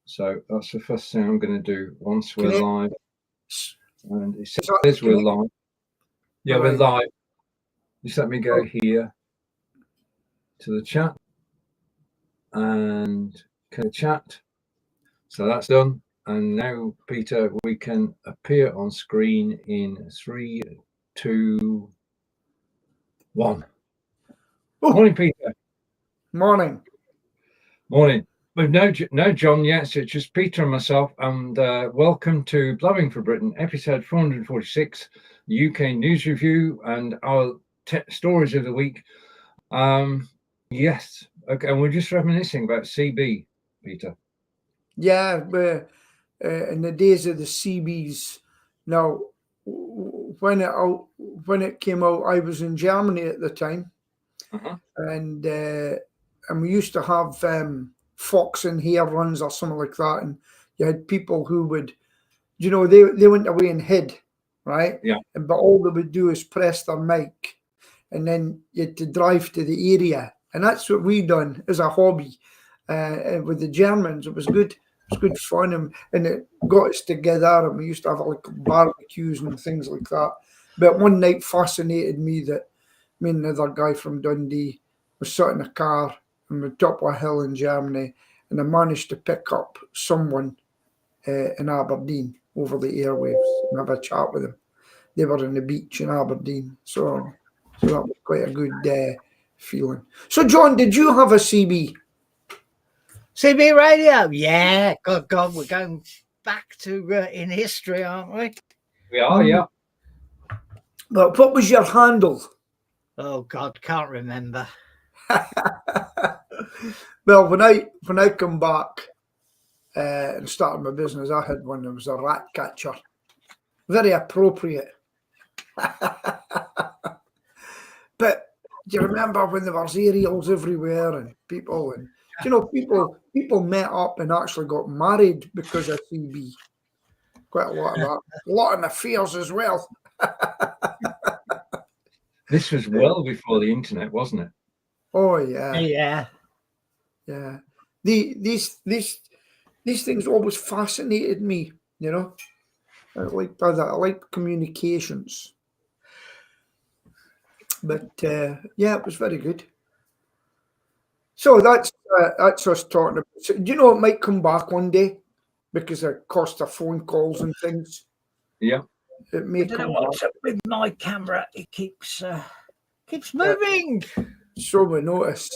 So that's the first thing I'm going to do once we're live. And it says we're live. Yeah, we're live. Just let me go here to the chat and chat. So that's done. And now, Peter, we can appear on screen in 3, 2, 1. Oh. Morning, Peter. Morning. Morning. We've no John yet, so it's just Peter and myself. And welcome to Blabbing for Britain, episode 446, the UK News Review and our stories of the week. Yes. Okay. And we're just reminiscing about CB, Peter. Yeah, in the days of the CBs. Now, when it came out, I was in Germany at the time, and we used to have fox and hare runs or something like that, and you had people who would, they went away and hid, right? Yeah. But all they would do is press their mic, and then you had to drive to the area, and that's what we done as a hobby with the Germans. It was good. It was good fun, and it got us together, and we used to have like barbecues and things like that. But one night fascinated me that me and another guy from Dundee was sat in a car on the top of a hill in Germany, and I managed to pick up someone in Aberdeen over the airwaves and have a chat with them. They were on the beach in Aberdeen, so that was quite a good feeling. So, John, did you have a CB? CB radio, yeah. God, we're going back to in history, aren't we? We are, yeah. But what was your handle? Oh God, can't remember. Well, when I come back and started my business, I had one that was a rat catcher. Very appropriate. But do you remember when there was aerials everywhere and people and people met up and actually got married because of CB. Quite a lot of that. A lot of affairs as well. This was well before the internet, wasn't it? Oh yeah. Yeah. Yeah. These things always fascinated me, I like communications. But yeah, it was very good. So that's us talking about. So, do you know it might come back one day because of cost of phone calls and things? Yeah. It may I don't know what's up with my camera. It keeps moving. So we notice.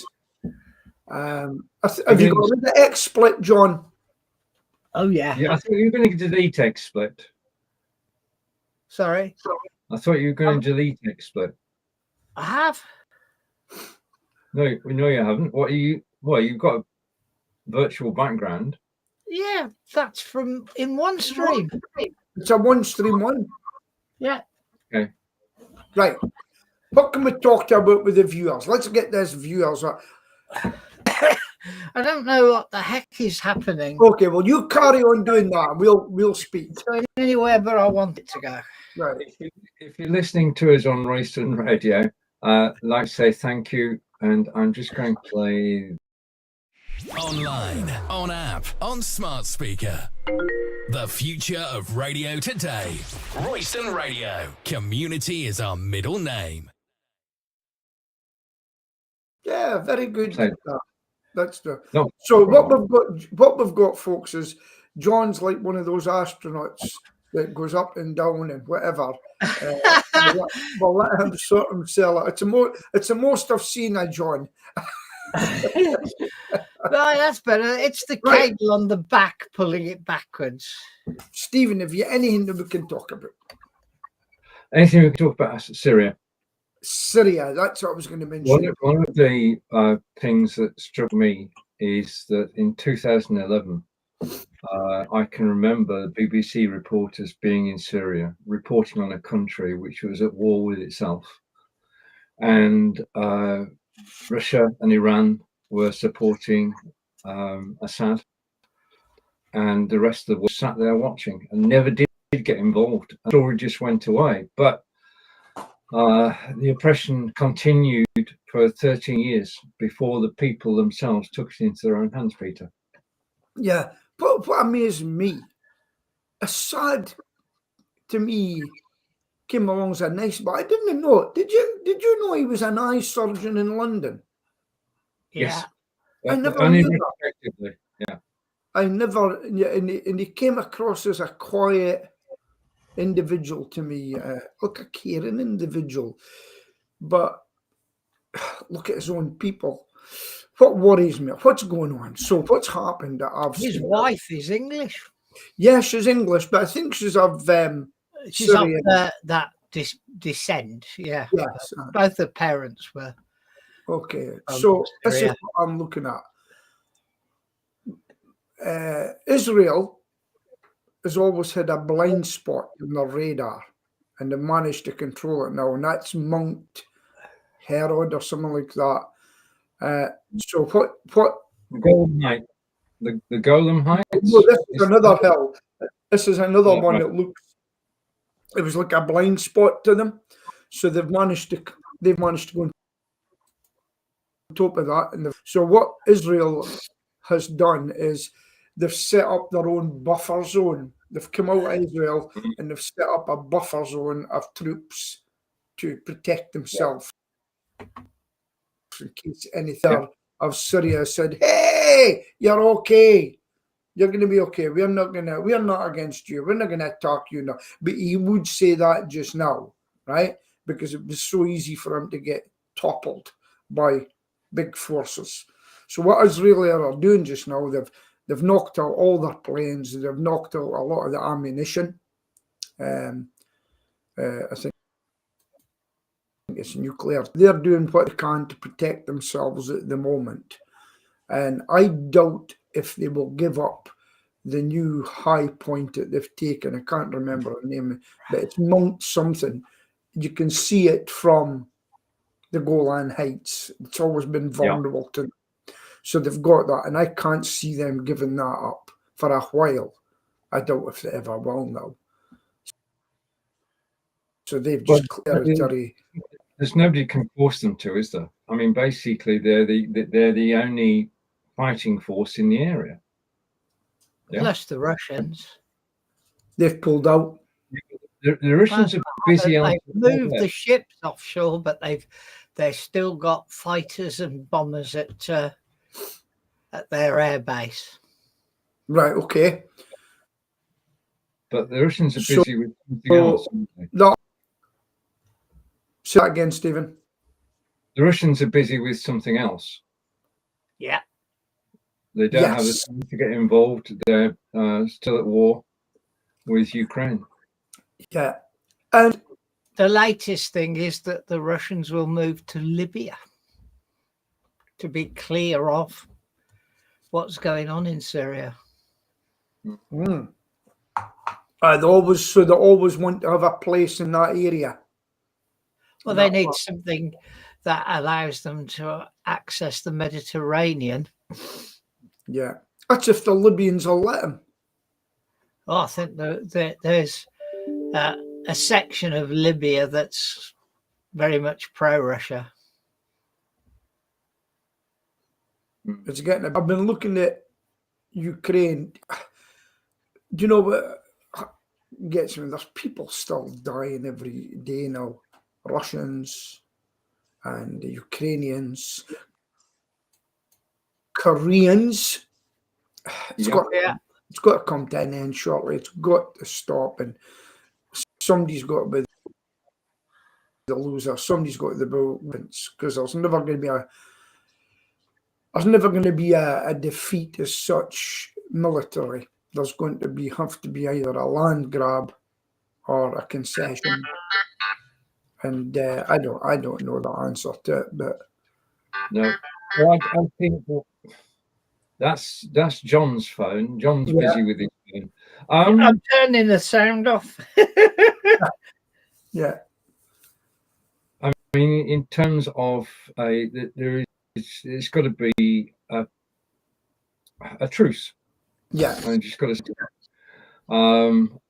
Have you got the XSplit, John? Oh yeah. Yeah, I thought you were going to delete XSplit. Sorry. I thought you were going to delete XSplit. I have. No, you haven't. You've got a virtual background. Yeah, that's from in OneStream. It's a OneStream one. Yeah. Okay. Right. What can we talk about with the viewers? Let's get this viewers. I don't know what the heck is happening. Okay, well, you carry on doing that. We'll speak. It's going anywhere but I want it to go. Right. If you're listening to us on Royston Radio, like to say thank you, and I'm just going to play. Online, on app, on smart speaker. The future of radio today. Royston Radio. Community is our middle name. Yeah, very good. That's the. No. So what we've got, folks, is John's like one of those astronauts that goes up and down and whatever. We'll let him sort himself out. It's the most I've seen of John. Right, that's better. It's the cable on the back pulling it backwards. Stephen, have you anything that we can talk about? Anything we can talk about? Syria. Syria, that's what I was going to mention. One of the things that struck me is that in 2011, I can remember BBC reporters being in Syria, reporting on a country which was at war with itself. And Russia and Iran were supporting Assad, and the rest of the world sat there watching and never did get involved. The story just went away. But the oppression continued for 13 years before the people themselves took it into their own hands, Peter. Yeah, what amazed me, Assad, to me, came along as a nice, but I didn't know. Did you know he was an eye surgeon in London? Yes. I never Only knew that. retrospectively. Yeah. I never, and he came across as a quiet individual to me, like a caring individual. But look at his own people. What worries me? What's going on? So what's happened that I've His seen? wife is English. Yeah, she's English, but I think she's of She's of Syrian. that descent. Yeah. Yes. Both the parents were. Okay. So this is Syria. what I'm looking at. Israel has always had a blind spot in their radar, and they managed to control it now, and that's Mount Herod or something like that. So what? The Golem Height. The Golem Heights. No, this is another hill. This is another one right. that looks. It was like a blind spot to them, so they've managed to go on top of that. And so what Israel has done is they've set up their own buffer zone. They've come out of Israel and they've set up a buffer zone of troops to protect themselves in case anything of Syria said, "Hey, you're okay. You're going to be okay. We're not against you. We're not going to attack you now." But he would say that just now, right? Because it was so easy for him to get toppled by big forces. So what Israel are doing just now, they've knocked out all their planes. They've knocked out a lot of the ammunition. I think it's nuclear. They're doing what they can to protect themselves at the moment. And I doubt if they will give up the new high point that they've taken. I can't remember the name, but it's Mount something. You can see it from the Golan Heights. It's always been vulnerable to them. So they've got that, and I can't see them giving that up for a while. I doubt if they ever will now. So they've just territory. There's nobody can force them to, is there? I mean, basically, they're the only fighting force in the area. Yeah. Plus the Russians. They've pulled out. The Russians are busy. They've moved the ships offshore, but they've still got fighters and bombers at their air base. Right. Okay. But the Russians are busy with something else. No. Say that again, Stephen. The Russians are busy with something else. Yeah. They don't have the time to get involved. They're still at war with Ukraine. Yeah. And the latest thing is that the Russians will move to Libya to be clear of what's going on in Syria. They always want to have a place in that area. Well, they need something that allows them to access the Mediterranean. Yeah. That's if the Libyans will let them. Oh, I think there's a section of Libya that's very much pro-Russia. It's getting. I've been looking at Ukraine. Do you know what gets me? There's people still dying every day now. Russians and the Ukrainians, Koreans. It's got to come to an end shortly. It's got to stop, and somebody's got to be the loser. Somebody's got to be the wins, because there's never going to be a defeat as such military. There's going to have to be either a land grab or a concession. And I don't know the answer to it, but no, well, I think that's John's phone. John's busy with his phone. I'm turning the sound off. Yeah. I mean, in terms of it's got to be a truce. Yeah. I just got to.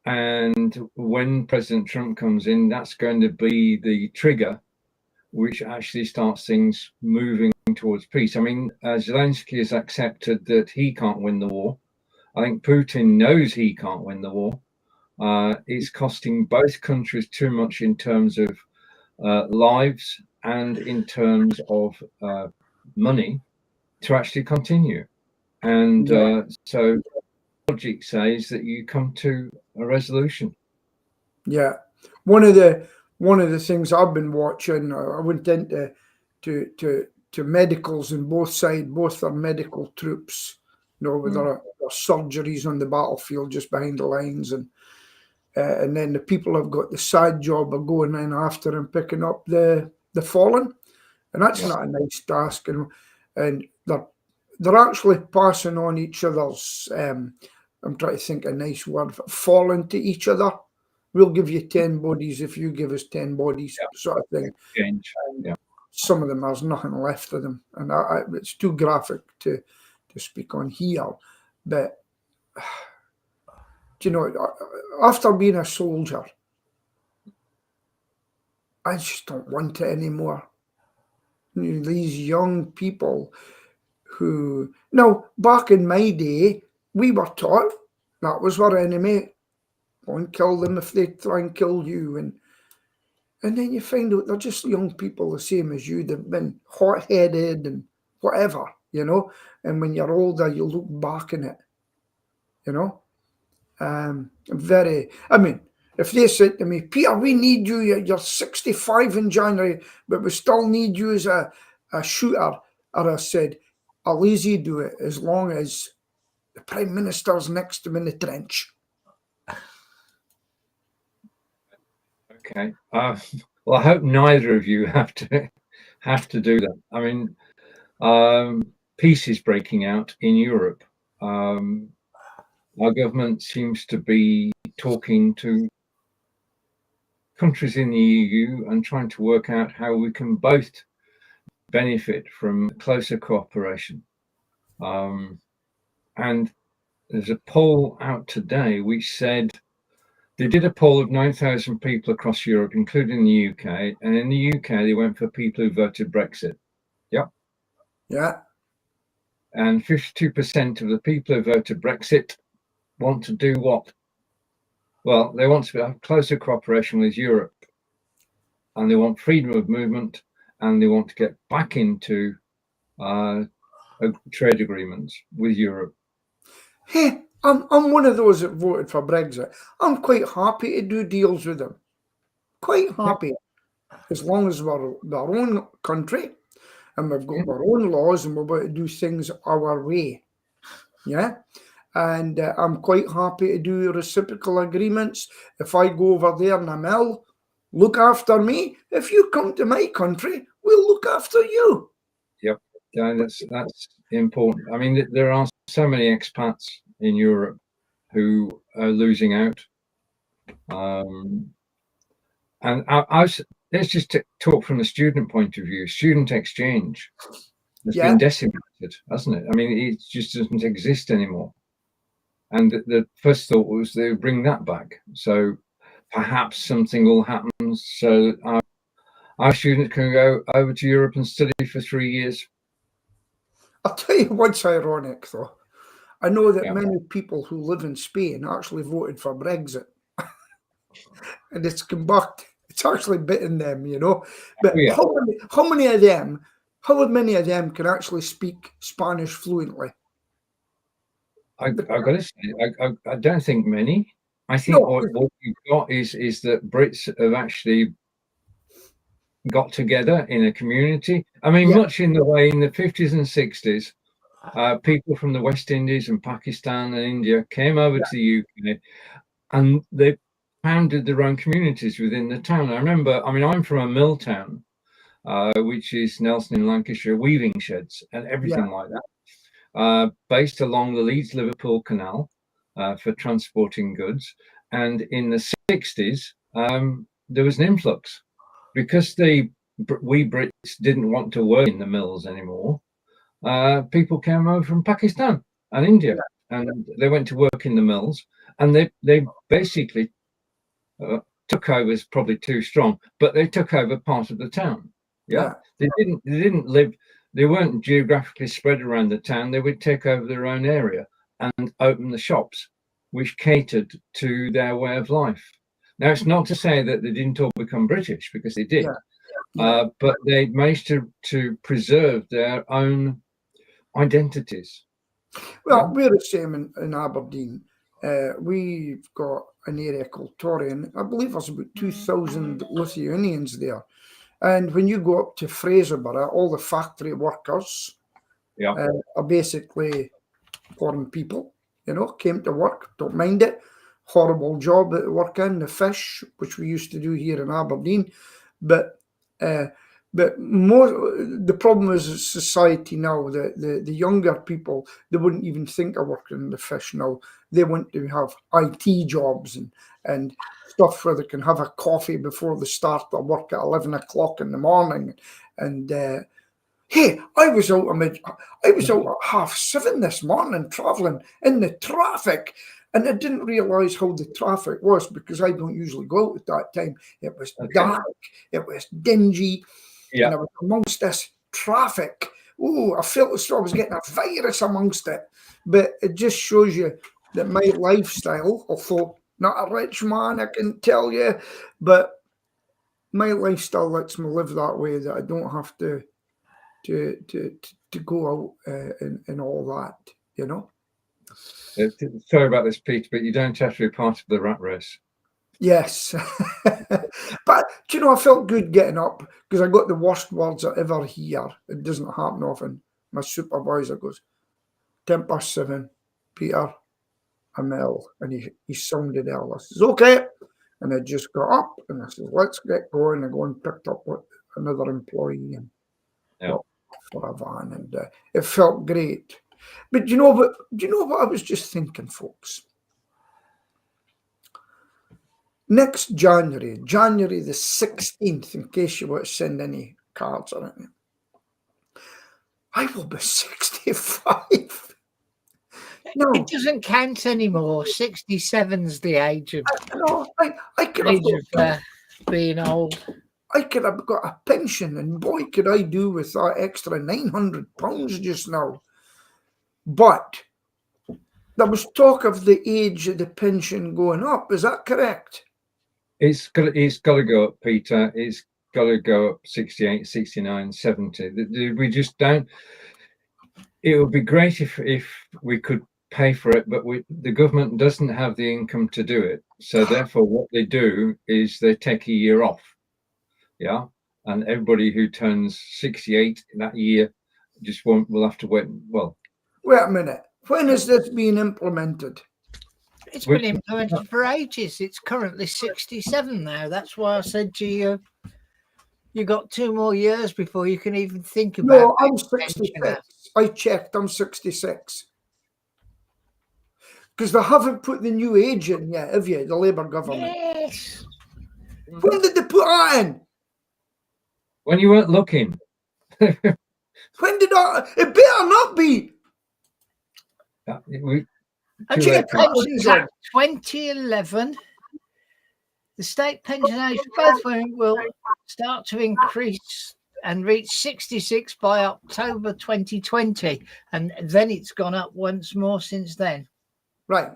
And when President Trump comes in, that's going to be the trigger which actually starts things moving towards peace. I mean, Zelensky has accepted that he can't win the war, I think Putin knows he can't win the war. It's costing both countries too much in terms of lives and in terms of money to actually continue. And so logic says that you come to a resolution. Yeah, one of the things I've been watching, I went into to medicals in both sides. Both are medical troops, you know, with their surgeries on the battlefield just behind the lines, and then the people have got the side job of going in after and picking up the fallen, and that's not a nice task. And they're actually passing on each other's. I'm trying to think a nice word for fallen to each other. We'll give you 10 bodies if you give us 10 bodies, sort of thing. Some of them, there's nothing left of them, and it's too graphic to speak on here. But you know, after being a soldier, I just don't want it anymore. You know, these young people who, now back in my day, we were taught that was our enemy. Go and kill them if they try and kill you, and then you find out they're just young people the same as you. They've been hot-headed and whatever, you know. And when you're older, you look back on it, you know. I mean, if they said to me, Peter, we need you, you're 65 in January, but we still need you as a shooter, or I said, I'll easy do it as long as the Prime Minister's next to me in the trench. Okay. Well, I hope neither of you have to do that. I mean, peace is breaking out in Europe. Our government seems to be talking to countries in the EU and trying to work out how we can both benefit from closer cooperation. And there's a poll out today which said they did a poll of 9,000 people across Europe, including the UK. And in the UK, they went for people who voted Brexit. Yep. Yeah. And 52% of the people who voted Brexit want to do what? Well, they want to have closer cooperation with Europe, and they want freedom of movement, and they want to get back into trade agreements with Europe. Hey, I'm one of those that voted for Brexit. I'm quite happy to do deals with them. Quite happy, as long as we're our own country and we've got our own laws and we're about to do things our way. Yeah. And I'm quite happy to do reciprocal agreements. If I go over there in a mill, look after me. If you come to my country, we'll look after you. Yep, yeah, that's important. I mean, there are so many expats in Europe who are losing out. And let's just talk from the student point of view. Student exchange has been decimated, hasn't it? I mean, it just doesn't exist anymore. And the first thought was they would bring that back. So perhaps something will happen so our students can go over to Europe and study for 3 years. I'll tell you what's ironic, though. I know that many people who live in Spain actually voted for Brexit. And it's come back. It's actually bitten them, you know. But how many of them can actually speak Spanish fluently? I've got to say, I don't think many. I think what you've got is that Brits have actually got together in a community. I mean, much in the way in the 50s and 60s, people from the West Indies and Pakistan and India came over to the UK, and they founded their own communities within the town. I remember, I mean, I'm from a mill town, which is Nelson in Lancashire, weaving sheds and everything like that. Based along the Leeds-Liverpool Canal for transporting goods. And in the 60s, there was an influx. Because we Brits didn't want to work in the mills anymore, people came over from Pakistan and India, and they went to work in the mills, and they basically took over is probably too strong, but they took over part of the town. They didn't live. They weren't geographically spread around the town. They would take over their own area, and open the shops, which catered to their way of life. Now, it's not to say that they didn't all become British, because they did, but they managed to preserve their own identities. Well, we're the same in Aberdeen. We've got an area called Torrian. I believe there's about 2,000 Lithuanians there. And when you go up to Fraserburgh, all the factory workers are basically foreign people, came to work, don't mind it. Horrible job at working, the fish, which we used to do here in Aberdeen. But more, the problem is society now, the younger people, they wouldn't even think of working in the fish now. They want to have IT jobs and stuff where they can have a coffee before they start their work at 11 o'clock in the morning. And hey, I was out at 7:30 this morning travelling in the traffic. And I didn't realise how the traffic was, because I don't usually go out at that time. It was dark, it was dingy, and I was amongst this traffic. Oh, I felt as though I was getting a virus amongst it. But it just shows you that my lifestyle, although not a rich man, I can tell you, but my lifestyle lets me live that way, that I don't have to go out and all that, Sorry about this, Peter, but you don't have to be part of the rat race. Yes. But, I felt good getting up, because I got the worst words I ever hear. It doesn't happen often. My supervisor goes, 7:10, Peter, I'm ill. And he sounded ill. I says, okay. And I just got up and I says, let's get going. I go and picked up another employee and for a van. And it felt great. But do you know what I was just thinking, folks? Next January the 16th, in case you want to send any cards or anything, I will be 65. No, it doesn't count anymore. 67's the age of, I could have being old. I could have got a pension, and boy, could I do with that extra £900 just now. But there was talk of the age of the pension going up. Is that correct? It's got to go up, Peter. It's got to go up 68, 69, 70. We just don't. It would be great if we could pay for it, but the government doesn't have the income to do it. So therefore, what they do is they take a year off. Yeah, and everybody who turns 68 that year will have to wait. Well, wait a minute. When is this being implemented? It's been implemented for ages. It's currently 67 now. That's why I said to you, you got 2 more years before you can even think about. No, I'm 66. I checked. I'm 66. Because they haven't put the new age in yet, have you? The Labour government. Yes. When did they put that in? When you weren't looking. When did that? It better not be. Actually, Pensions Act 2011, the state pension age for both women will start to increase and reach 66 by October 2020, and then it's gone up once more since then. Right.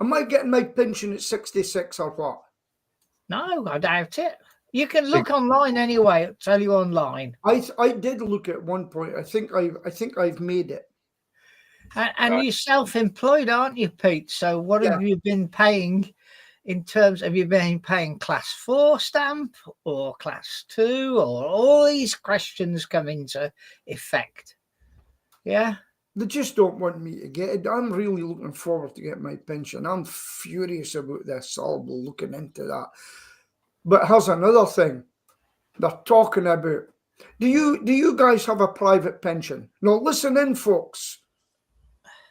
Am I getting my pension at 66 or what? No, I doubt it. You can look online anyway. It'll tell you online. I did look at one point. I think I've made it. And you're self-employed, aren't you, Pete? So what have you been paying in terms? Have you been paying class 4 stamp or class 2, or all these questions come into effect? Yeah. They just don't want me to get it. I'm really looking forward to get my pension. I'm furious about this. I'll be looking into that. But here's another thing. They're talking about, do you guys have a private pension? Now listen in, folks.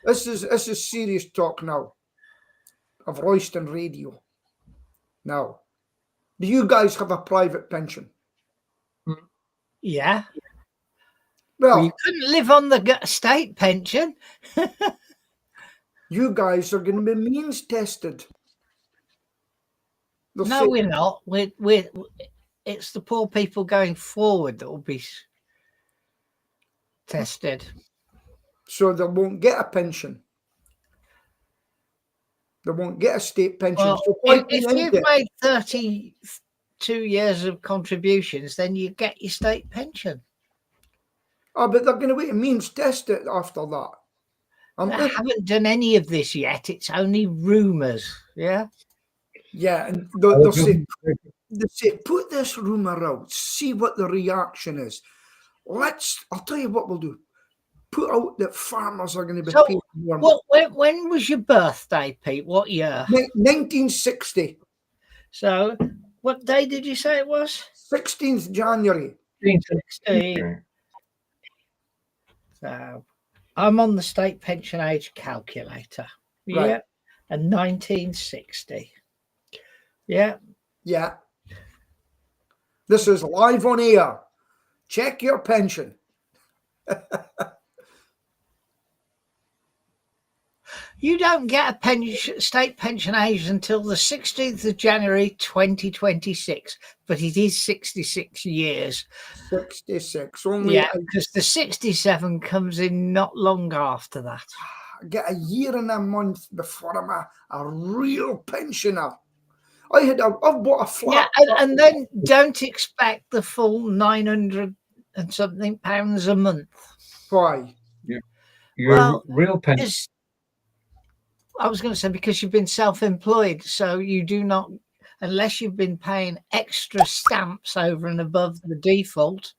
This is serious talk now of Royston Radio. Now, do you guys have a private pension? Yeah. Well, you couldn't live on the state pension. You guys are going to be means tested. No, we're not. It's the poor people going forward that will be tested. So they won't get a pension. They won't get a state pension. Well, So if you've made 32 years of contributions, then you get your state pension. Oh, but they're going to wait and means test it after that. I haven't done any of this yet. It's only rumours. Yeah. Yeah, and they'll say, put this rumour out, see what the reaction is. I'll tell you what we'll do. Put out that farmers are going to be paid more. When was your birthday, Pete? What year? 1960. So, what day did you say it was? 16th January. 1960. So, I'm on the state pension age calculator. Right. Yeah. And 1960. Yeah. Yeah. This is live on air. Check your pension. You don't get a state pension age until the 16th of January 2026, but it is 66 years. 66. Only because the 67 comes in not long after that. I get a year and a month before I'm a real pensioner. I've bought a flat. Yeah, and then don't expect the full 900 and something pounds a month. Why? Yeah. Your real pension. I was going to say because you've been self-employed, so you do not, unless you've been paying extra stamps over and above the default,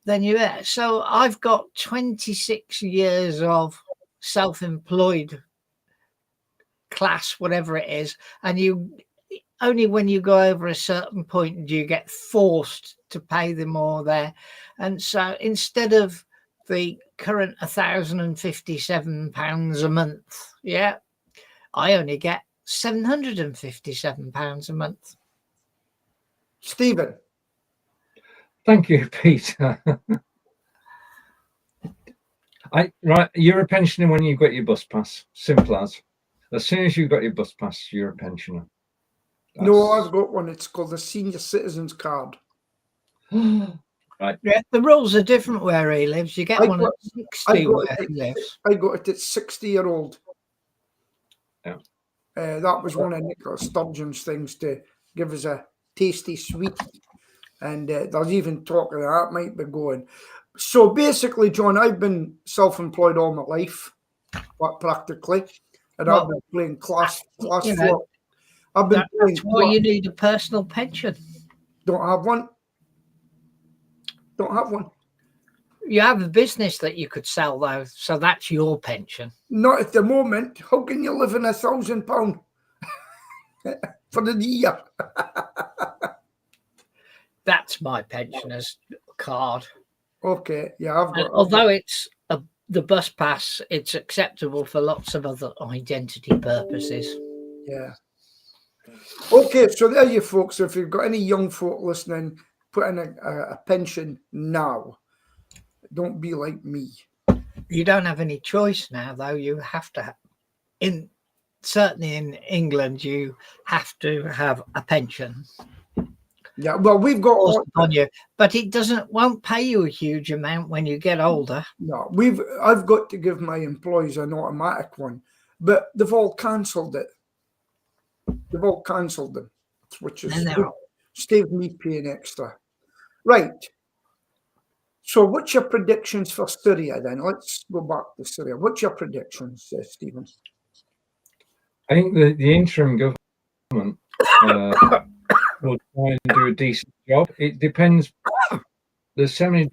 then you're there. So I've got 26 years of self-employed class, whatever it is, and you only when you go over a certain point do you get forced to pay them all there. And so instead of the current £1,057 a month, I only get £757 a month. Stephen. Thank you, Peter. You're a pensioner when you've got your bus pass. Simple as. As soon as you've got your bus pass, you're a pensioner. No, I've got one. It's called the Senior Citizens Card. Right. Yeah, the rules are different where he lives. You get one at 60 where he lives. I got it at 60-year-old. Yeah. That was one of Nicola Sturgeon's things to give us a tasty sweetie. And there's even talk of that might be going. So basically, John, I've been self-employed all my life, practically. And I've been playing class four. That's why you need a personal pension. Don't have one. Don't have one. You have a business that you could sell, though, so that's your pension. Not at the moment. How can you live on £1,000 for the year? That's my pensioner's card. Okay, yeah, I've got. Although it's the bus pass, it's acceptable for lots of other identity purposes. Yeah. Okay, so there you folks. If you've got any young folk listening, put in a pension now. Don't be like me. You don't have any choice now, though. You have to certainly in England, you have to have a pension. Yeah, well, we've got on you, but it won't pay you a huge amount when you get older. No, I've got to give my employees an automatic one, but they've all cancelled it. They've all cancelled them, which is saved me paying extra. Right. So what's your predictions for Syria then? Let's go back to Syria. What's your predictions, Stephen? I think the interim government will try and do a decent job. It depends. There's so many.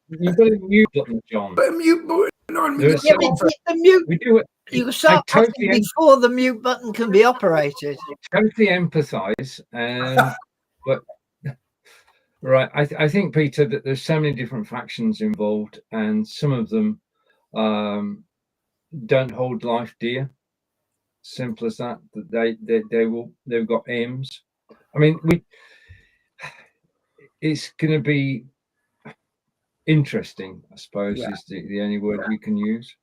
You've got a mute button, John. But a mute button on me. The mute. We do it. You start totally before the mute button can be operated. I totally empathise, but right. I think, Peter, that there's so many different factions involved, and some of them don't hold life dear. Simple as that. They've got aims. I mean, it's going to be interesting, I suppose, is the only word you can use.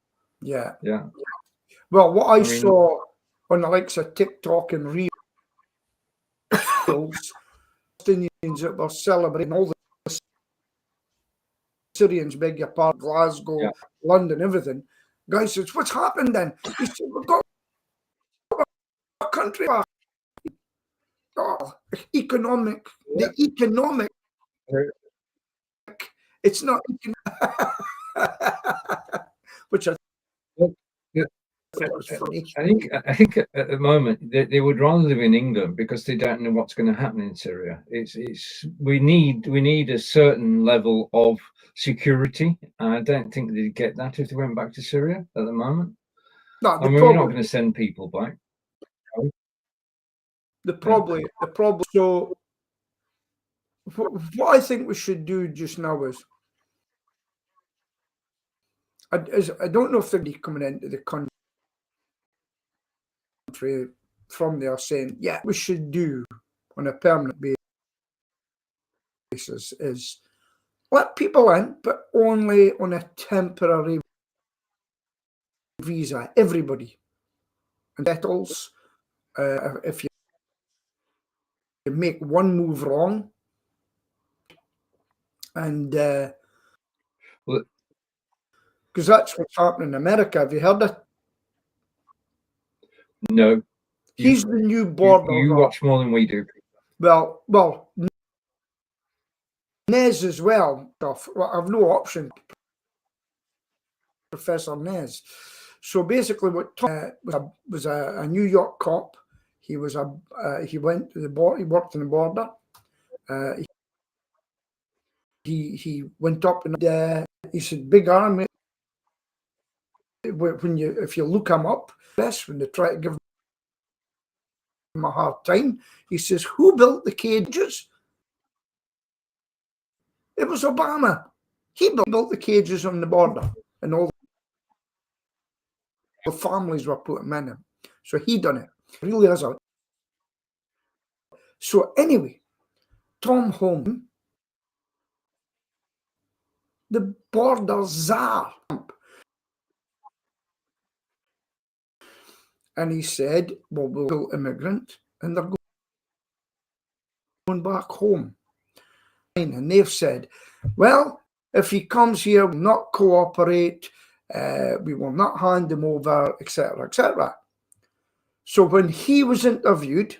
Yeah. Well, what I saw on the likes of TikTok and Reels, Palestinians that were celebrating all the Syrians, beg your pardon, Glasgow, London, everything. Guy says, what's happened then? He said, we've got a country back. Oh, economic. The economic. It's not which I I think at the moment they would rather live in England because they don't know what's going to happen in Syria. We need a certain level of security. I don't think they'd get that if they went back to Syria at the moment. No, we're not going to send people back. The problem. So what I think we should do just now is I don't know if they're coming into the country from there saying, yeah, we should do on a permanent basis is let people in, but only on a temporary visa, everybody. And settles if you make one move wrong. And because that's what's happening in America. Have you heard it? No. He's the new border. You watch more than we do. Well, Nez as well. I've no option. Professor Nez. So basically, what Tom was a New York cop. He was he went to the border. He worked on the border. He went up and he said, "Big army." If you look him up, when they try to give him a hard time, he says, "Who built the cages?" It was Obama. He built the cages on the border, and all the families were putting in them. So he done it. Really has a. So anyway, Tom Holm, the border czar, and he said, "Well, we'll immigrant, and they're going back home." And they've said, "Well, if he comes here, we'll not cooperate. We will not hand him over, etc., etc." So when he was interviewed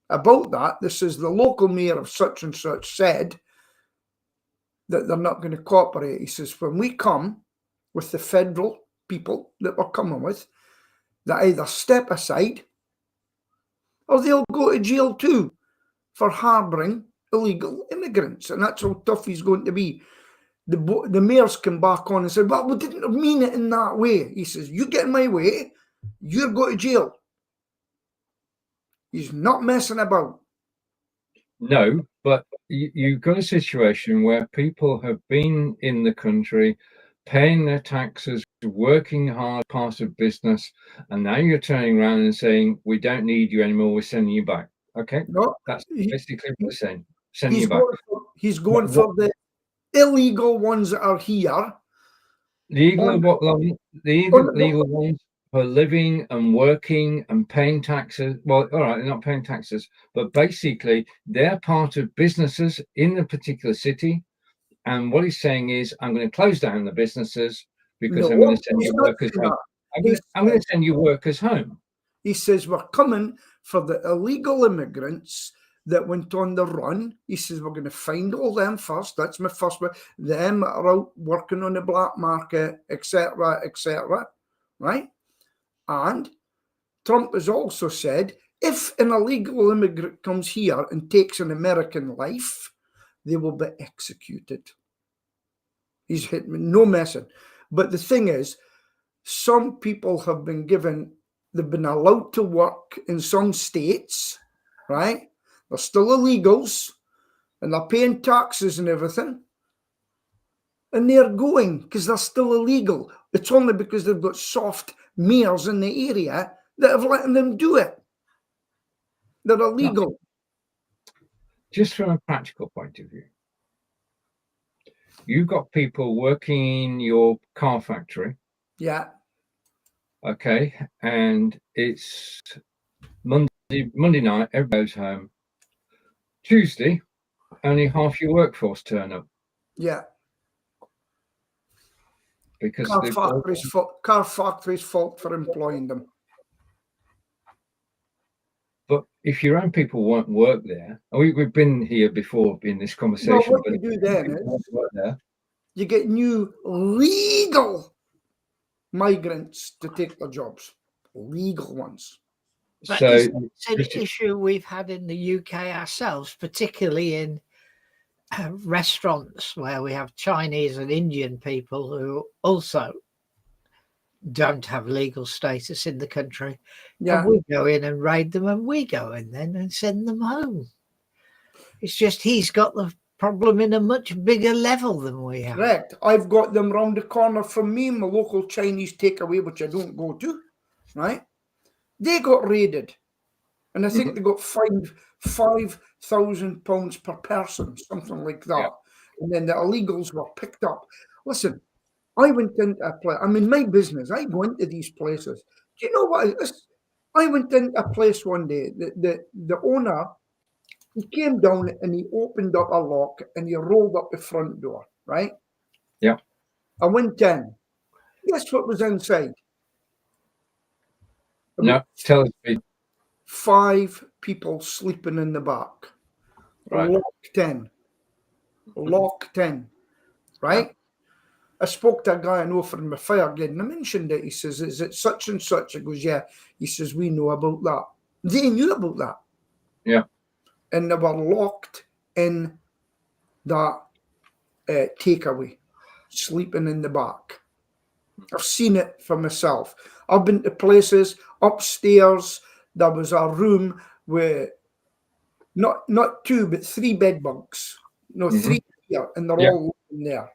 about that, this is the local mayor of such and such said that they're not going to cooperate. He says, when we come with the federal people that we're coming with, they either step aside or they'll go to jail too for harbouring illegal immigrants. And that's how tough he's going to be. The mayors came back on and said, "Well, we didn't mean it in that way." He says, "You get in my way, you're going to jail." He's not messing about. No, but you've got a situation where people have been in the country, paying their taxes, working hard, part of business, and now you're turning around and saying, "We don't need you anymore, we're sending you back." Okay, no, that's basically what they're saying. Sending you back. He's going for the illegal ones that are here. The illegal ones for living and working and paying taxes. Well, all right, they're not paying taxes, but basically they're part of businesses in a particular city. And what he's saying is, I'm going to close down the businesses because I'm going to send you workers home. I'm going to send you workers home. He says, we're coming for the illegal immigrants that went on the run. He says, we're going to find all them first. That's my first one. Them that are out working on the black market, etc., etc., right? And Trump has also said, if an illegal immigrant comes here and takes an American life, they will be executed. He's hit me, no messing. But the thing is, some people have been they've been allowed to work in some states, right? They're still illegals and they're paying taxes and everything. And they're going because they're still illegal. It's only because they've got soft mayors in the area that have let them do it. They're illegal. No. Just from a practical point of view, you've got people working in your car factory. Yeah. Okay. And it's Monday night, everybody goes home. Tuesday, only half your workforce turn up. Yeah. because car factory's fault for employing them. But if your own people won't work there, we've been here before in this conversation. Well, what you do then is you get new legal migrants to take their jobs, legal ones. But it's an issue we've had in the UK ourselves, particularly in restaurants where we have Chinese and Indian people who also don't have legal status in the country. Yeah. And we go in and raid them, and we go in then and send them home. It's just he's got the problem in a much bigger level than we have. Correct. I've got them round the corner from me, my local Chinese takeaway, which I don't go to, right? They got raided. And I think they got fined £5,000 per person, something like that. Yeah. And then the illegals were picked up. Listen, I went into a place. I'm in my business. I go into these places. Do you know what? I went into a place one day. The owner, he came down and he opened up a lock and he rolled up the front door, right? Yeah. I went in. Guess what was inside? No, tell me. 5 people sleeping in the back. Right. Locked in. Right? Yeah. I spoke to a guy I know from the fire brigade and I mentioned it. He says, is it such and such? I goes, yeah. He says, we know about that. They knew about that. Yeah. And they were locked in that takeaway, sleeping in the back. I've seen it for myself. I've been to places upstairs. There was a room with not 2, but 3 bed bunks. No, 3 here, and they're all in there.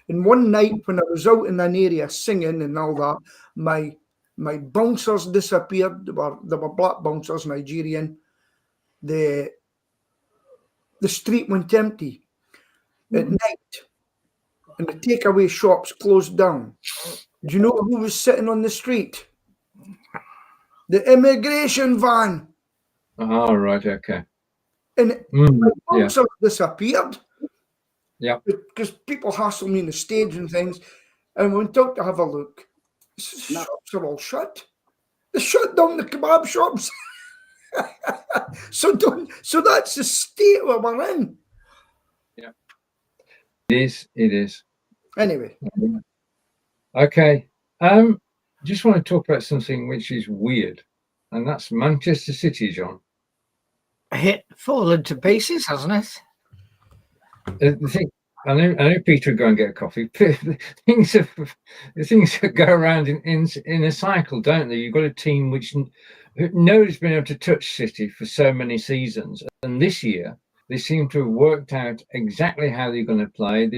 And one night when I was out in an area singing and all that, my bouncers disappeared. They were black bouncers, Nigerian. The street went empty at night, and the takeaway shops closed down. Do you know who was sitting on the street? The immigration van. Oh, right, okay. And my bouncers disappeared. Yeah. Because people hassle me in the stage and things. And we went out to have a look. The shops are all shut. They shut down the kebab shops. So that's the state where we're in. Yeah. It is. Anyway. Okay. Just want to talk about something which is weird, and that's Manchester City, John. Fallen to pieces, hasn't it? The thing, I know Peter would go and get a coffee. The things that go around in a cycle, don't they? You've got a team which nobody's been able to touch City for so many seasons, and this year they seem to have worked out exactly how they're going to play.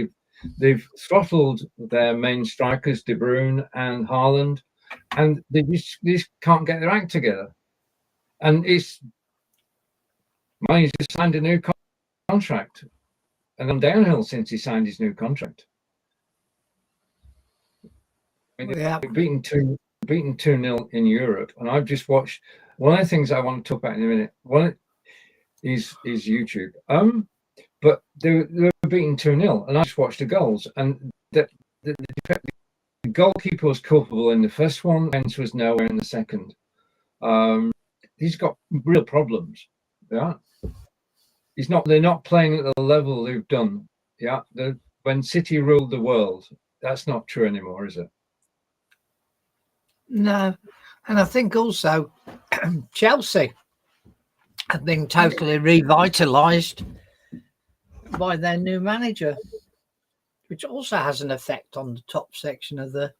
They've throttled their main strikers, De Bruyne and Haaland, and they just can't get their act together. And he's just signed a new contract, and I'm downhill since he signed his new contract. I mean, they've beaten 2-0 in Europe, and I've just watched. One of the things I want to talk about in a minute. One is YouTube. But they were beaten 2-0, and I just watched the goals. And the goalkeeper was culpable in the first one, and was nowhere in the second. He's got real problems. Yeah, they're not playing at the level they've done. Yeah, when City ruled the world, that's not true anymore, is it? No, and I think also Chelsea have been totally revitalised by their new manager, which also has an effect on the top section of the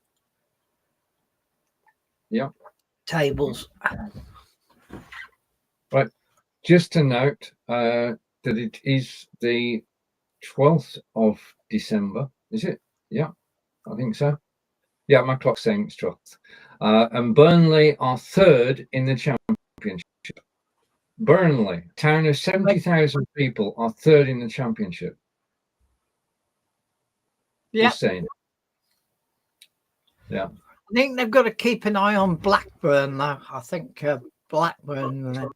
tables. Right. Just to note that it is the 12th of December, is it? Yeah, I think so. Yeah, my clock's saying it's 12th. And Burnley are 3rd in the Championship. Burnley, town of 70,000 people, are 3rd in the Championship. Yeah. Just saying. Yeah. I think they've got to keep an eye on Blackburn, though. I think Blackburn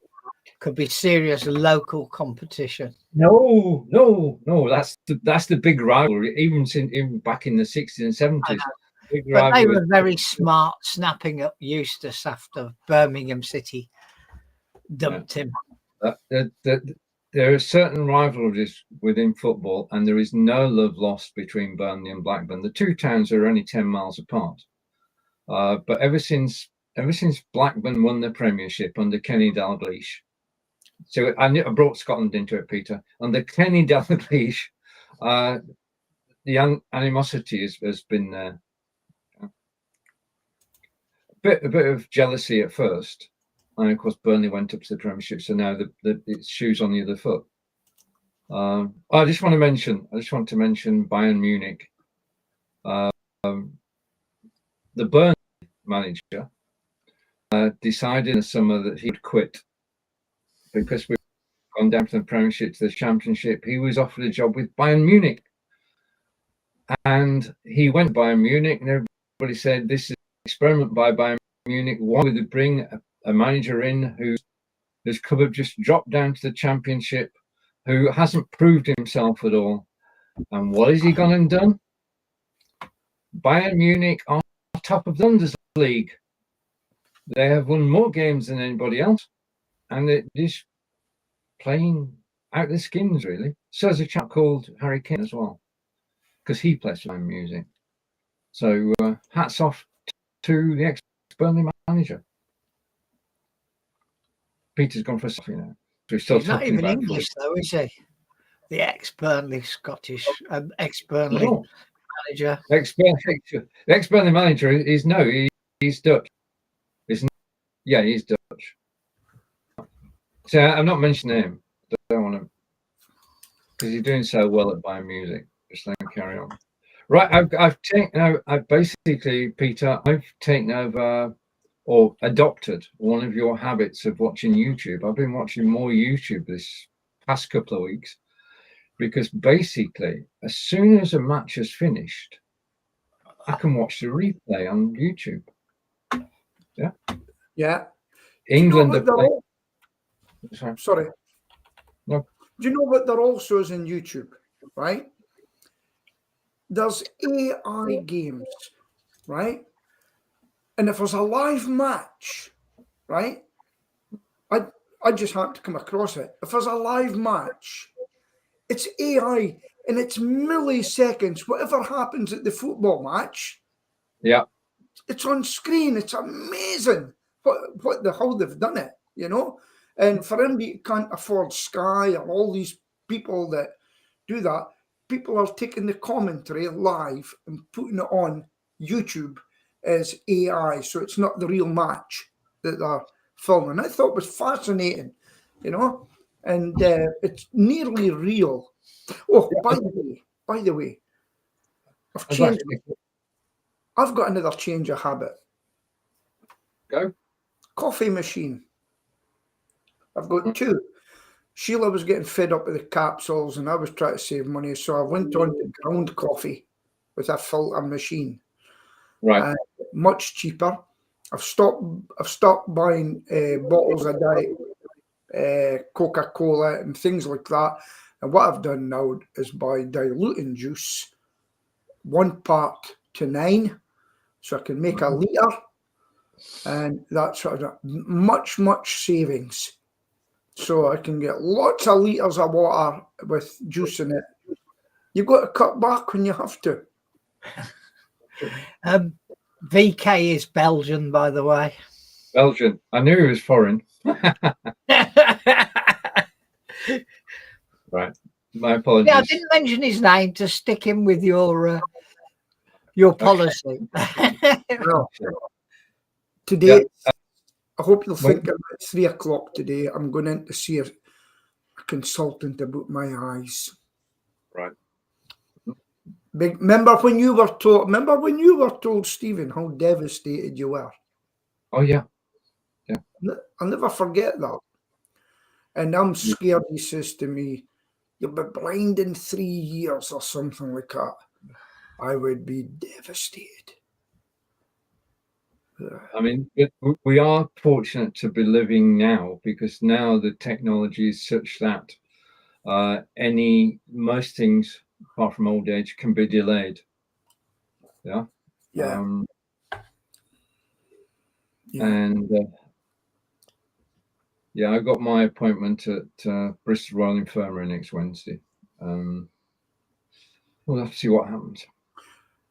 could be serious local competition. No. That's the big rivalry, even back in the 60s and 70s. But they were very smart, snapping up Eustace after Birmingham City dumped him. There are certain rivalries within football, and there is no love lost between Burnley and Blackburn. The two towns are only 10 miles apart. But ever since Blackburn won the Premiership under Kenny Dalglish, so I brought Scotland into it, Peter. Under Kenny Dalglish, the animosity has been there. A bit of jealousy at first. And of course, Burnley went up to the Premiership, so now it's shoes on the other foot. I just want to mention Bayern Munich. The Burnley manager decided in the summer that he would quit because we've gone down from the Premiership to the Championship. He was offered a job with Bayern Munich, and he went to Bayern Munich, and everybody said, "This is an experiment by Bayern Munich. Why would they bring a manager in whose club just dropped down to the Championship, who hasn't proved himself at all?" And what has he gone and done? Bayern Munich are top of the Bundesliga. They have won more games than anybody else, and they're just playing out their skins, really. So there's a chap called Harry Kane as well, because he plays for Bayern Munich. So hats off to the ex-Burnley manager. Peter's gone for a selfie now. So he's not even English, though, is he? The ex-Burnley Scottish, ex-Burnley manager. The ex-Burnley manager is he's Dutch. Yeah, he's Dutch. So I'm not mentioning him. I don't want to, because he's doing so well at Bayern Music. Just let him carry on. Right, I've basically, Peter, I've taken over or adopted one of your habits of watching YouTube. I've been watching more YouTube this past couple of weeks because basically, as soon as a match has finished, I can watch the replay on YouTube. Yeah. Yeah. England Sorry. No. Do you know what there also is in YouTube, right? There's AI games, right? And if there's a live match, right? I just had to come across it. If there's a live match, it's AI and it's milliseconds. Whatever happens at the football match, yeah, it's on screen. It's amazing how they've done it, you know. And for anybody who can't afford Sky or all these people that do that, people are taking the commentary live and putting it on YouTube as AI, so it's not the real match that they're filming. I thought it was fascinating, you know, and it's nearly real. Oh, by the way, I've got another change of habit. Go. Coffee machine. I've got two. Sheila was getting fed up with the capsules, and I was trying to save money, so I went on to ground coffee with a filter machine. Right. Much cheaper. I've stopped buying bottles of diet Coca-Cola and things like that. And what I've done now is by diluting juice 1 part to 9, so I can make a litre, and that's sort of much savings. So I can get lots of litres of water with juice in it. You've got to cut back when you have to. VK is Belgian, by the way. Belgian. I knew he was foreign. Right. My apologies. Yeah, I didn't mention his name to stick him with your policy. Well, today, I hope you'll think at 3 o'clock today, I'm going in to see a consultant about my eyes. Right. Remember when you were told, Stephen, how devastated you were? Oh, yeah. Yeah. I'll never forget that. And I'm scared, he says to me, "You'll be blind in 3 years," or something like that. I would be devastated. I mean, we are fortunate to be living now, because now the technology is such that most things, apart from old age, can be delayed. Yeah. Yeah. And I got my appointment at Bristol Royal Infirmary next Wednesday. We'll have to see what happens.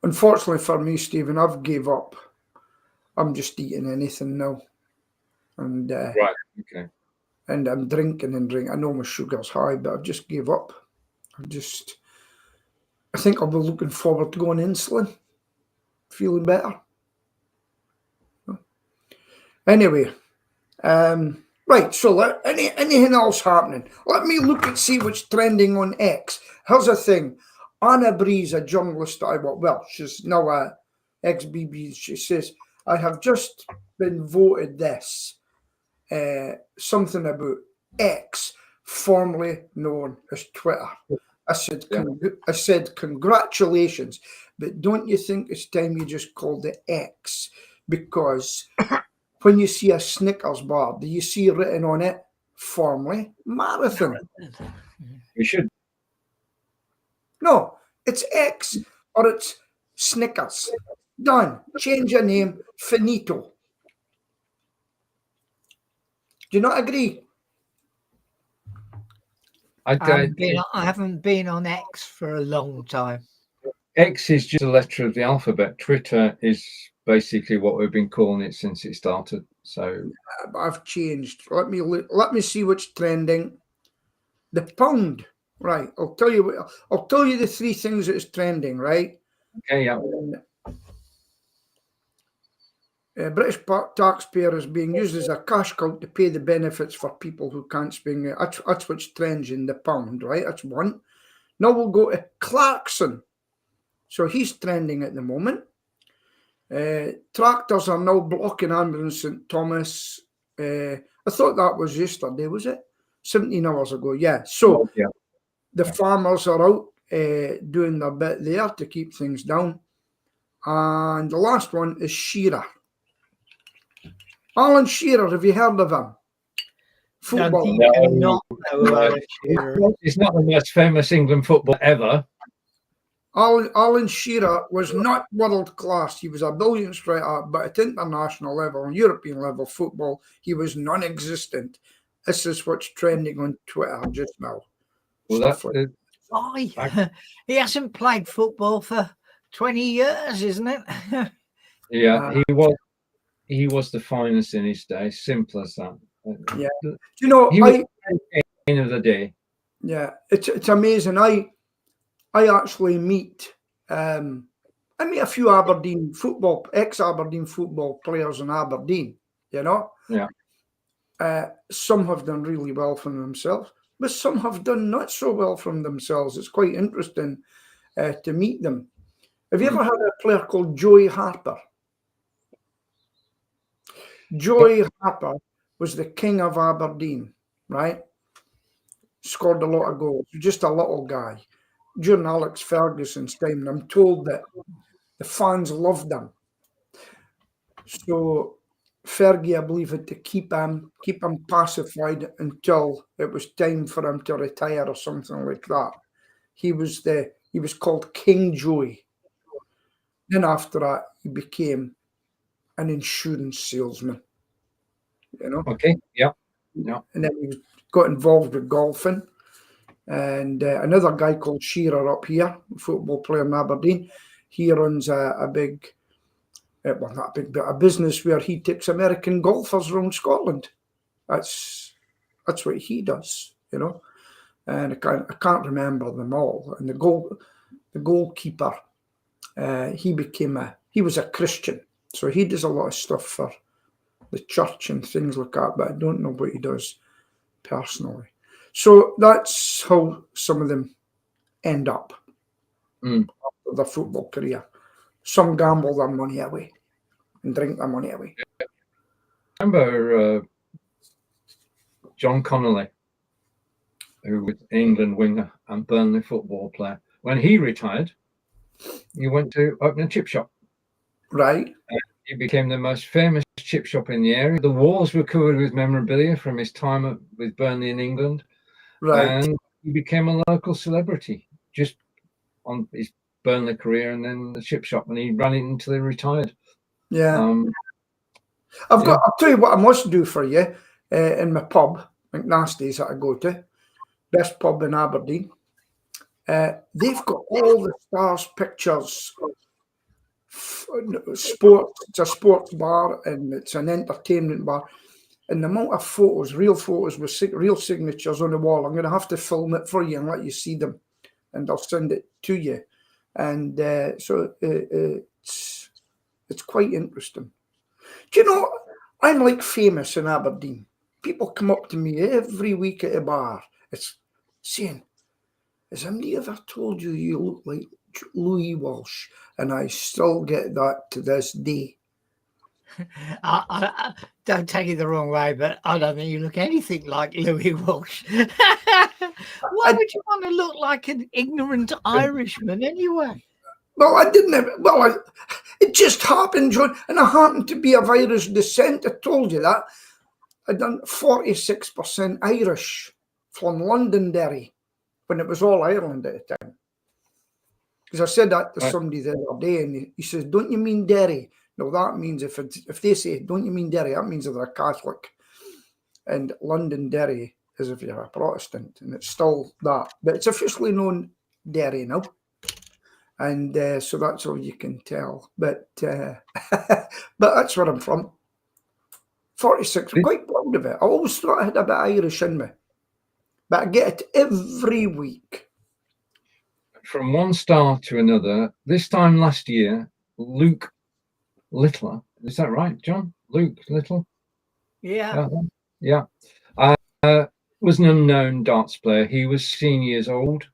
Unfortunately for me, Stephen, I've gave up. I'm just eating anything now. And right, okay. And I'm drinking. I know my sugar's high, but I've just gave up. I think I'll be looking forward to going insulin, feeling better. Anyway, right, so anything else happening? Let me look and see what's trending on X. Here's the thing. Anna Breeze, a journalist that I work, well, she's now a ex-BBC, she says, I have just been voted this, something about X, formerly known as Twitter. I said, congratulations, but don't you think it's time you just called it X? Because when you see a Snickers bar, do you see written on it, formerly Marathon? We should. No, it's X or it's Snickers. Done. Change your name. Finito. Do you not agree? I haven't been on X for a long time. X is just a letter of the alphabet. Twitter is basically what we've been calling it since it started. So I've changed. Let me see what's trending. The pound. Right. I'll tell you the three things that is trending, right? Okay, yeah. British taxpayer is being used as a cash cow to pay the benefits for people who can't spend it. That's what's trending, the pound, right? That's one. Now we'll go to Clarkson. So he's trending at the moment. Tractors are now blocking ambulance St Thomas. I thought that was yesterday, was it? 17 hours ago, yeah. So the farmers are out doing their bit there to keep things down. And the last one is Shearer. Alan Shearer, have you heard of him? Football. He's not the most famous England footballer ever. Alan Shearer was not world class. He was a brilliant striker, but at international level, European level football, he was non-existent. This is what's trending on Twitter just now. Well, he hasn't played football for 20 years, isn't it? Yeah, he was the finest in his day. Simple as that. Yeah, you know, he was the end of the day. Yeah, it's amazing. I actually meet I meet a few ex-Aberdeen football players in Aberdeen. You know, yeah. Some have done really well for themselves, but some have done not so well from themselves. It's quite interesting to meet them. Have you ever had a player called Joey Harper? Joey Harper was the king of Aberdeen, right? Scored a lot of goals. Just a little guy. During Alex Ferguson's time, and I'm told that the fans loved him. So Fergie, I believe, had to keep him pacified until it was time for him to retire or something like that. He was called King Joey. Then after that, he became an insurance salesman. You know. Okay. Yeah. And then he got involved with golfing. And another guy called Shearer up here, a football player in Aberdeen, he runs a big, well, not big, but a business where he takes American golfers around Scotland. That's what he does, you know. And I can't remember them all. And the goalkeeper, he was a Christian, so he does a lot of stuff for the church and things like that. But I don't know what he does personally. So that's how some of them end up after their football career. Some gamble their money away and drink their money away. Remember John Connolly, who was England winger and Burnley football player. When he retired, he went to open a chip shop. Right. He became the most famous chip shop in the area. The walls were covered with memorabilia from his time with Burnley in England. Right. And he became a local celebrity just on his Burnley career and then the chip shop, and he ran it until he retired. Yeah. I'll tell you what I must do for you in my pub, McNasty's that I go to, best pub in Aberdeen. They've got all the stars' pictures. Sports. It's a sports bar and it's an entertainment bar. And the amount of photos, real photos with real signatures on the wall, I'm going to have to film it for you and let you see them, and I'll send it to you. And so it's quite interesting. Do you know, I'm like famous in Aberdeen. People come up to me every week at a bar. It's saying, has anybody ever told you you look like Louis Walsh? And I still get that to this day. I don't take it the wrong way, but I don't think you look anything like Louis Walsh. Why would you want to look like an ignorant Irishman anyway? Well, I didn't. Well, it just happened, John, and I happened to be of Irish descent. I told you that. I'd done 46% Irish from Londonderry when it was all Ireland at the time. Because I said that to somebody the other day, and he says, "Don't you mean Derry?" No, that means if they say, "Don't you mean Derry?" that means they're a Catholic. And Londonderry is if you're a Protestant, and it's still that, but it's officially known Derry now. And so that's all you can tell. But that's where I'm from. 46. I'm quite proud of it. I always thought I had a bit Irish in me, but I get it every week. From one star to another. This time last year, Luke Littler, is that right, John? Luke Little? Yeah. Was an unknown darts player. He was seniors old.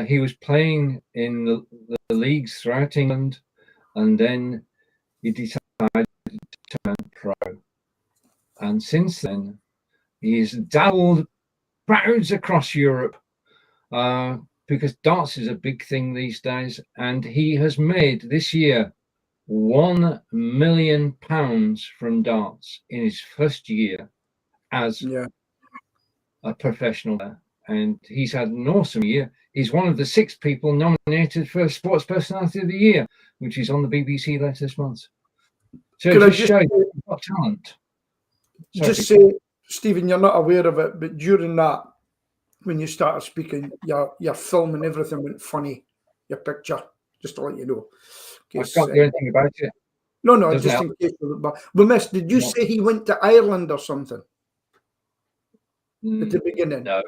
He was playing in the leagues throughout England, and then he decided to turn pro. And since then, he's dabbled crowds across Europe because darts is a big thing these days. And he has made this year £1 million from darts in his first year as a professional player. And he's had an awesome year. He's one of the 6 people nominated for Sports Personality of the Year, which is on the BBC later this month. So it just shows you've got talent. Just say, Stephen, you're not aware of it, but during that, when you started speaking, your film and everything went funny, your picture, just to let you know. I can't do anything about it. No, just in case. But miss, did you say he went to Ireland or something at the beginning? No.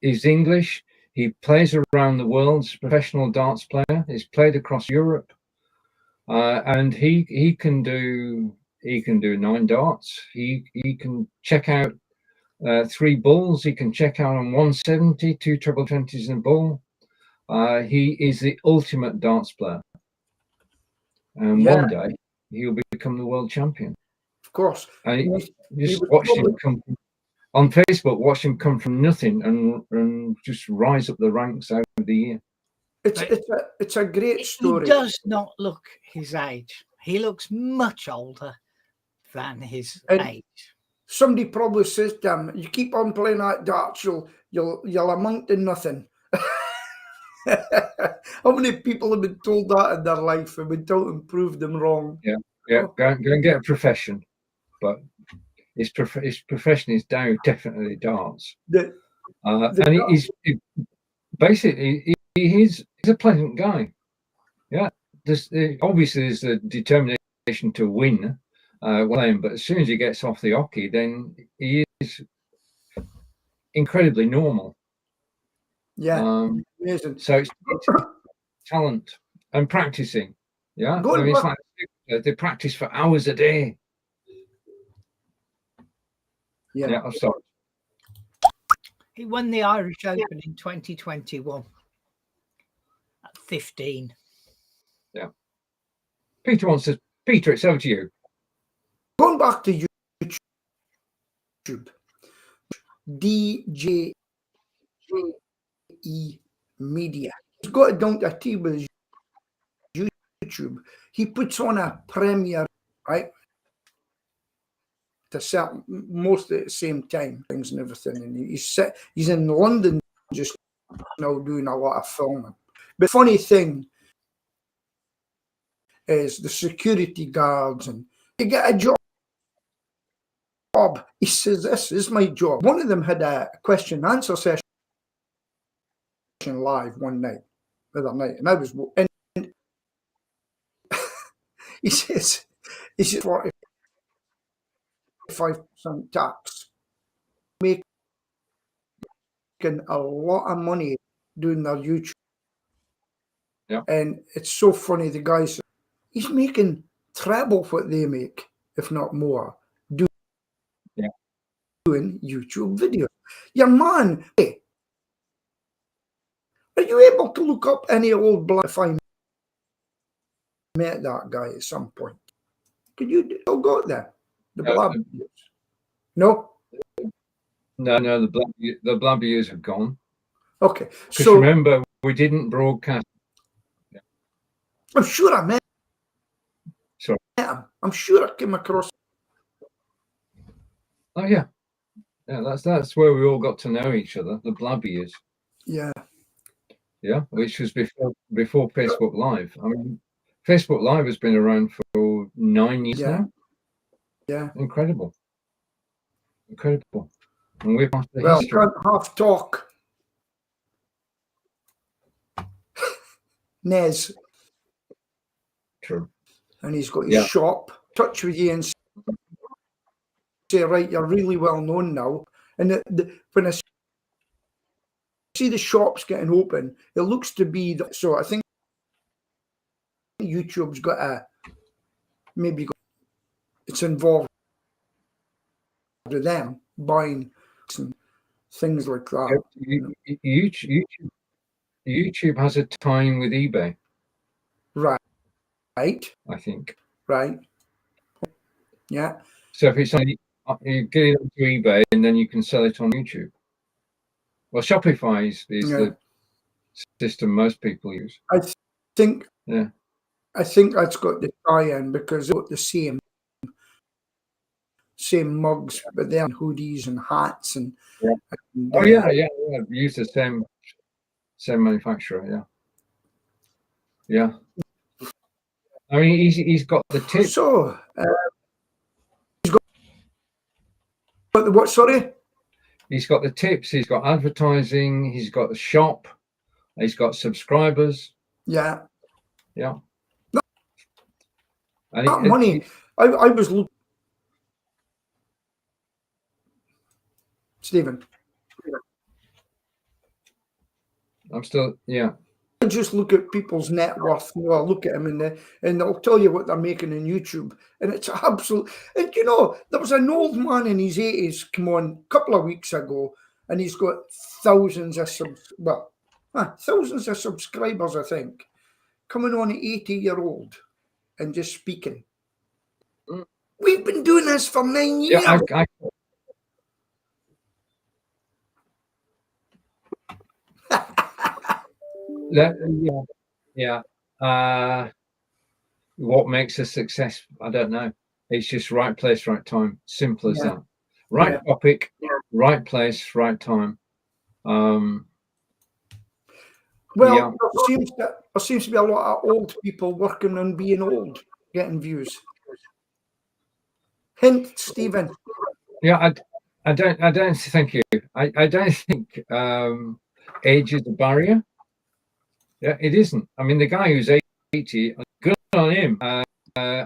He's English. He plays around the world as a professional darts player. He's played across Europe, and he can do 9 darts. He can check out 3 bulls. He can check out on 170, 2 treble 20s in a bull. He is the ultimate darts player, and one day he'll become the world champion. Of course. And just watch him come on Facebook. Watch him come from nothing and just rise up the ranks over the year. It's a great story. He does not look his age. He looks much older than his age. Somebody probably says to him, "You keep on playing that darts, you'll amount to nothing." How many people have been told that in their life and been told and proved them wrong? Yeah. Go and get a profession, but his profession is now definitely darts. And he's a pleasant guy. Yeah, obviously there's a determination to win, but as soon as he gets off the hockey, then he is incredibly normal. Yeah, amazing. So it's talent and practicing. Yeah, it's like they practice for hours a day. Yeah, I've stopped. He won the Irish Open in 2021 at 15. Yeah. Peter, it's over to you. Going back to YouTube, DJ Media. He's got it down to a T with his YouTube. He puts on a premiere, right? To set most at the same time, things and everything. And he's in London just now doing a lot of filming. But funny thing is the security guards, and you get a job. He says, this is my job. One of them had a question and answer session live one night, the other night, and I was, and he says 45% tax, making a lot of money doing their YouTube. Yeah. And it's so funny, the guy said, he's making treble what they make, if not more, doing YouTube videos. Your man, hey, are you able to look up any old blood if I met that guy at some point? Could you still go there? The Blabbing years? No? No, the Blabbing years have gone. Okay. Because So remember, we didn't broadcast. I'm sure I met Sorry. him. I'm sure I came across. Oh yeah. Yeah, that's where we all got to know each other, the Blabbing years. Yeah. Yeah, which was before Facebook Live. I mean, Facebook Live has been around for 9 years now. Yeah. Incredible. And we're part of the Well, history. can't half talk. Nez. True. And he's got his shop, touch with you and say, right, you're really well known now. And when I see the shops getting open, it looks to be, so I think YouTube's got it's involved with them buying and things like that. YouTube has a tie-in with eBay. Right. I think. Right. Yeah. So if it's only, you get it onto eBay and then you can sell it on YouTube. Well, Shopify is the system most people use. I think. Yeah. I think that's got the tie-in because it's got the same mugs, but they're hoodies and hats and. Yeah. And, use the same manufacturer. Yeah. I mean, he's got the tips. So he's got the what? Sorry. He's got the tips. He's got advertising. He's got the shop. He's got subscribers. Yeah. And that money. I was looking. Stephen. I'm still. Yeah. I just look at people's net worth. Well, look at them and they'll tell you what they're making on YouTube, and it's absolute. And there was an old man in his 80s come on a couple of weeks ago, and he's got thousands of subscribers, I think, coming on 80-year-old and just speaking. We've been doing this for 9 years. What makes a success? I don't know. It's just right place, right time. Simple as that. Right topic, right place, right time. There seems to be a lot of old people working on being old, getting views. Hint, Stephen. Yeah, I don't thank you. I don't think age is a barrier. Yeah, it isn't. I mean, the guy who's 80, good on him. I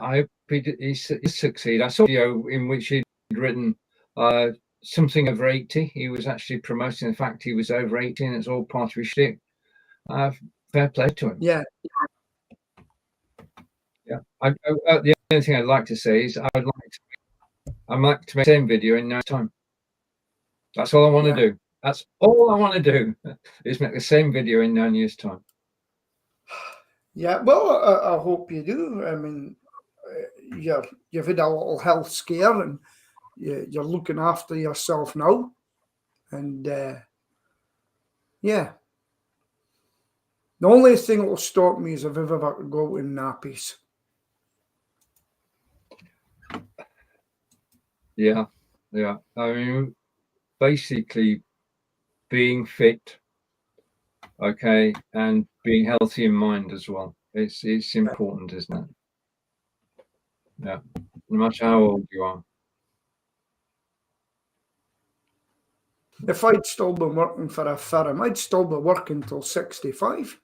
hope he succeed. I saw a video in which he'd written something over 80. He was actually promoting the fact he was over 80, and it's all part of his shtick. Fair play to him. Yeah. The only thing I'd like to say is I'd like to make the same video in no time. That's all I want to do. That's all I want to do is make the same video in 9 years' time. Yeah, well, I hope you do. I mean, you've had a little health scare, and you're looking after yourself now, and the only thing that will stop me is if I've ever go out in nappies. Yeah. I mean, basically, being fit okay, and being healthy in mind as well. It's important, isn't it? Yeah, no matter how old you are. If I'd still been working for a firm, I'd still be working till 65.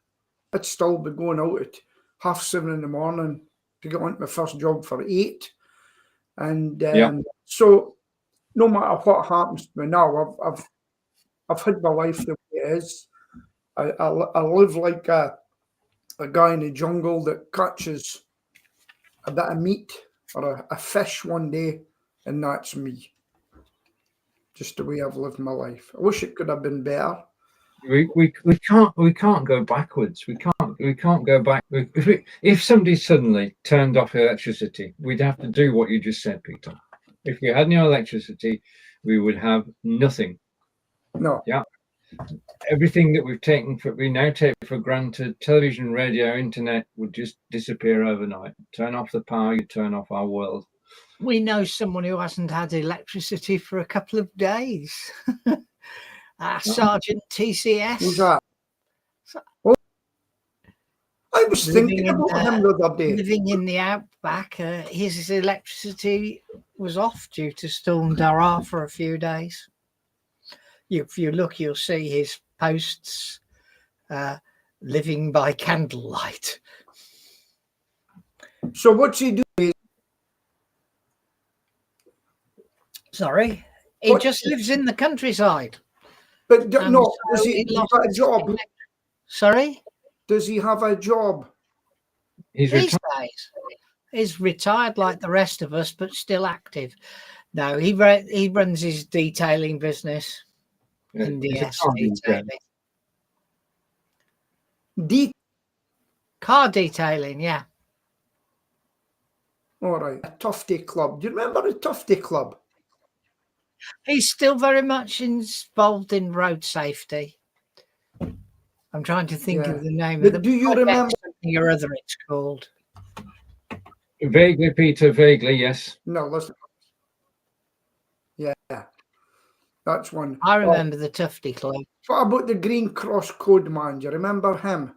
I'd still be going out at 7:30 in the morning to get on to my first job for 8. And so no matter what happens to me now, I've had my life the way it is. I live like a guy in the jungle that catches a bit of meat or a fish one day, and that's me. Just the way I've lived my life. I wish it could have been better. We can't go backwards. We can't go back. If somebody suddenly turned off electricity, we'd have to do what you just said, Peter. If we had no electricity, we would have nothing. No. Yeah. Everything that we now take for granted, television, radio, internet, would just disappear overnight. Turn off the power, you turn off our world. We know someone who hasn't had electricity for a couple of days. Sergeant TCS. Who's that? Well, I was thinking about him the other day. Living in the outback, his electricity was off due to Storm Dara for a few days. If you look, you'll see his posts, living by candlelight. So what's he doing? Sorry, he just lives in the countryside. But no, does he have a job? Sorry? Does he have a job? These days, he's retired like the rest of us, but still active. No, he runs his detailing business. NDS detailing. Car detailing, yeah. All right, a Tufty Club. Do you remember the Tufty Club? He's still very much involved in road safety. I'm trying to think of the name of the. Do you remember something or other it's called? Vaguely, Peter. Vaguely, yes. No, listen. Yeah, that's one. I remember the Tufty Club. What about the Green Cross Code man? Do you remember him?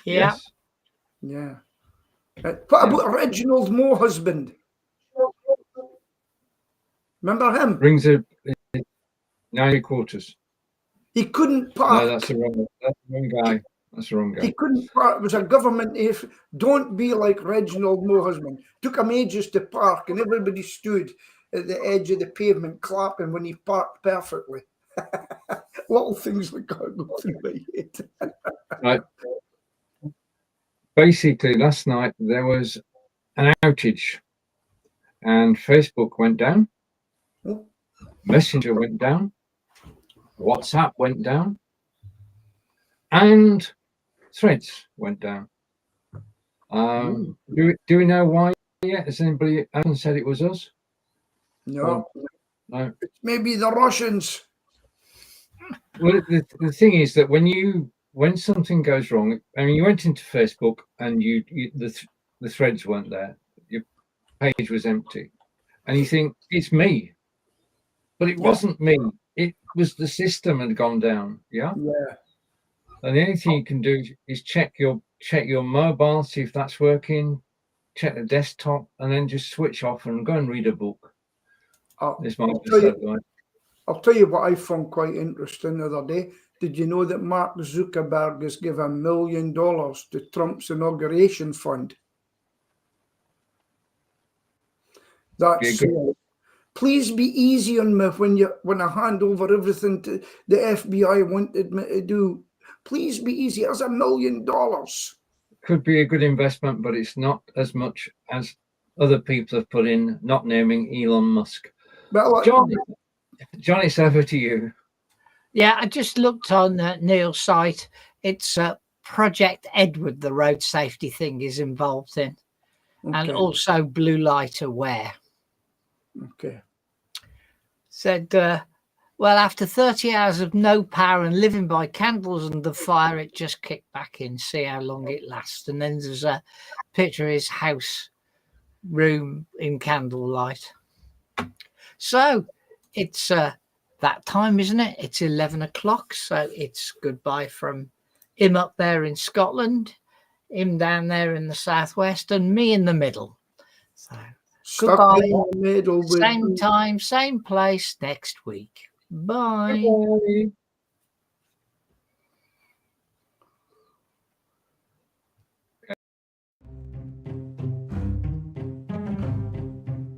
Yeah. Yes. Yeah. What about Reginald Moe husband? Remember him? Brings a 90 quarters. He couldn't park. No, that's the wrong guy. That's the wrong guy. He couldn't park. It was a government. Don't be like Reginald Moe husband. Took him ages to park, and everybody stood at the edge of the pavement clapping when he parked perfectly. Little things like that go through my head. Right. Basically, last night there was an outage, and Facebook went down, Messenger went down, WhatsApp went down, and Threads went down. Do we know why yet? Has anybody hasn't said it was us? No. No. It's maybe the Russians. Well, the thing is that when something goes wrong, I mean, you went into Facebook and the threads weren't there. Your page was empty, and you think it's me, but it wasn't me. It was the system had gone down. Yeah. Yeah. And the only thing you can do is check your mobile, see if that's working. Check the desktop, and then just switch off and go and read a book. This might be sad, right? I'll tell you what I found quite interesting the other day. Did you know that Mark Zuckerberg has given $1 million to Trump's inauguration fund? That's please be easy on me when I hand over everything to the FBI wanted me to do. Please be easy. That's $1 million. Could be a good investment, but it's not as much as other people have put in, not naming Elon Musk. Well, John, it's over to you. Yeah, I just looked on Neil's site. It's Project Edward, the road safety thing is involved in, and also Blue Light Aware. Okay. Said, well, after 30 hours of no power and living by candles and the fire, it just kicked back in, see how long it lasts. And then there's a picture of his house room in candlelight. So it's that time, isn't it? It's 11 o'clock. So it's goodbye from him up there in Scotland, him down there in the southwest, and me in the middle. So Stuck goodbye. in the middle with Same time, same place next week. Bye. Bye.